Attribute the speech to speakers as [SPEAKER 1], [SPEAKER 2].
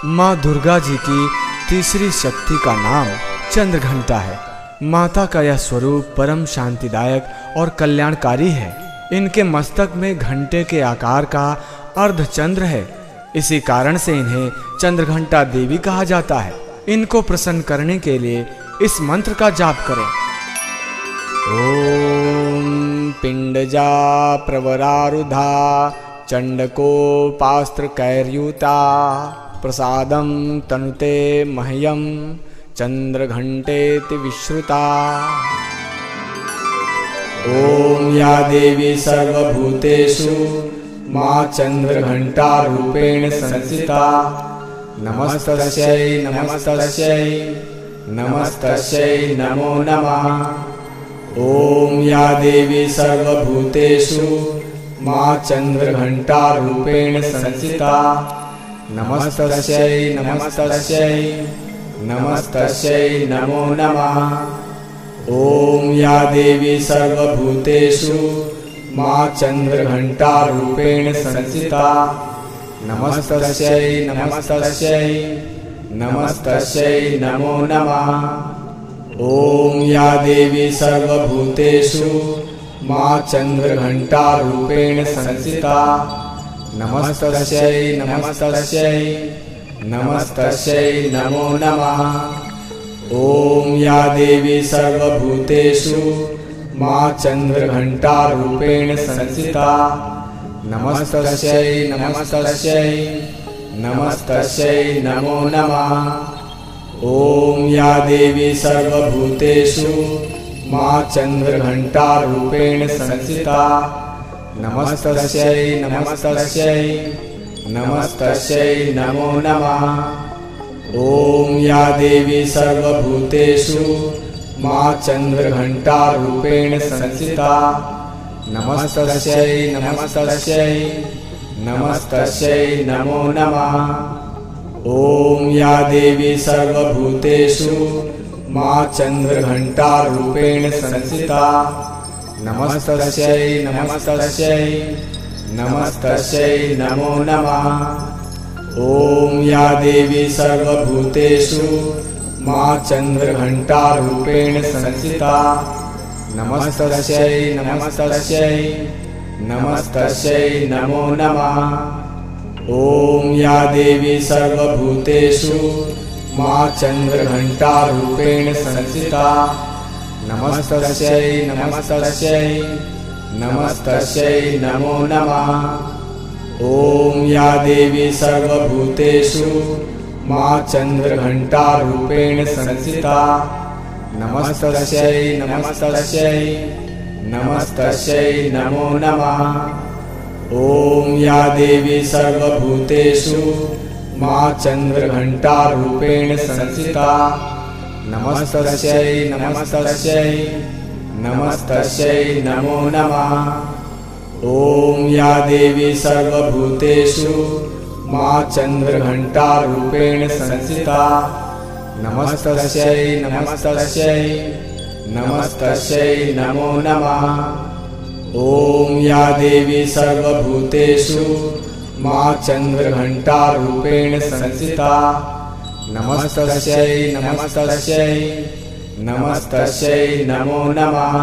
[SPEAKER 1] माँ दुर्गा जी की तीसरी शक्ति का नाम चंद्रघंटा है। माता का यह स्वरूप परम शांतिदायक और कल्याणकारी है। इनके मस्तक में घंटे के आकार का अर्धचंद्र है। इसी कारण से इन्हें चंद्रघंटा देवी कहा जाता है। इनको प्रसन्न करने के लिए इस मंत्र का जाप करें। ओम पिंडजा प्रवरारुधा चंडकोपास्त्र कैर्युता प्रसादम तनुते मह्यम चंद्रघंटेति विश्रुता। ओम या देवी सर्वभूतेषु मां चंद्रघंटा रूपेण संस्थिता। नमस्तस्यै नमस्तस्यै नमस्तस्यै नमो नमः। ओम या देवी सर्वभूतेषु मां चंद्रघंटा रूपेण संस्थिता। नमस्तस्यै नमस्तस्यै नमस्तस्यै नमो नमः। ओम या देवी सर्वभूतेषु मां चंद्रघंटा रूपेण संस्थिता। नमस्तस्यै नमस्तस्यै नमस्तस्यै नमो नमः। ओम या देवी सर्वभूतेषु मां चंद्रघंटा रूपेण संस्थिता। नमस्तस्यै नमस्तस्यै नमस्तस्यै नमो नमः। ओम या देवी सर्वभूतेषु मां चंद्रघंटा रूपेण संस्थिता। नमस्तस्यै नमस्तस्यै नमस्तस्यै नमो नमः। ओम या देवी सर्वभूतेषु मां चंद्रघंटा रूपेण संस्थिता। नमस्तस्यै नमस्तस्यै नमस्तस्यै नमो नमः। ओम या देवी सर्वभूतेषु मां चंद्रघंटा रूपेण संस्थिता। नमस्तस्यै नमस्तस्यै नमस्तस्यै नमो नमः। ओम या देवी सर्वभूतेषु मां चंद्रघंटा रूपेण संस्थिता। नमस्तस्यै नमस्तस्यै नमस्तस्यै नमो नमः। ओम या देवी सर्वभूतेषु मां चंद्रघंटा रूपेण संस्थिता। नमस्तस्यै नमस्तस्यै नमस्तस्यै नमो नमः। ओम या देवी सर्वभूतेषु मां चंद्रघंटा रूपेण संस्थिता। नमस्तस्यै नमस्तस्यै नमस्तस्यै नमो नमः। ओम या देवी सर्वभूतेषु मां चंद्रघंटा रूपेण संस्थिता। नमस्तस्यै नमस्तस्यै नमस्तस्यै नमो नमः। ओम या देवी सर्वभूतेषु मां चंद्रघंटा रूपेण संस्थिता। नमस्तस्यै नमस्तस्यै नमस्तस्यै नमो नमः। ओम या देवी सर्वभूतेषु मां चंद्रघंटा रूपेण संस्थिता। नमस्तस्यै नमस्तस्यै नमस्तस्यै नमो नमः। ओम या देवी सर्वभूतेषु मां चंद्रघंटा रूपेण संस्थिता। नमस्तस्यै नमस्तस्यै नमस्तस्यै नमो नमः।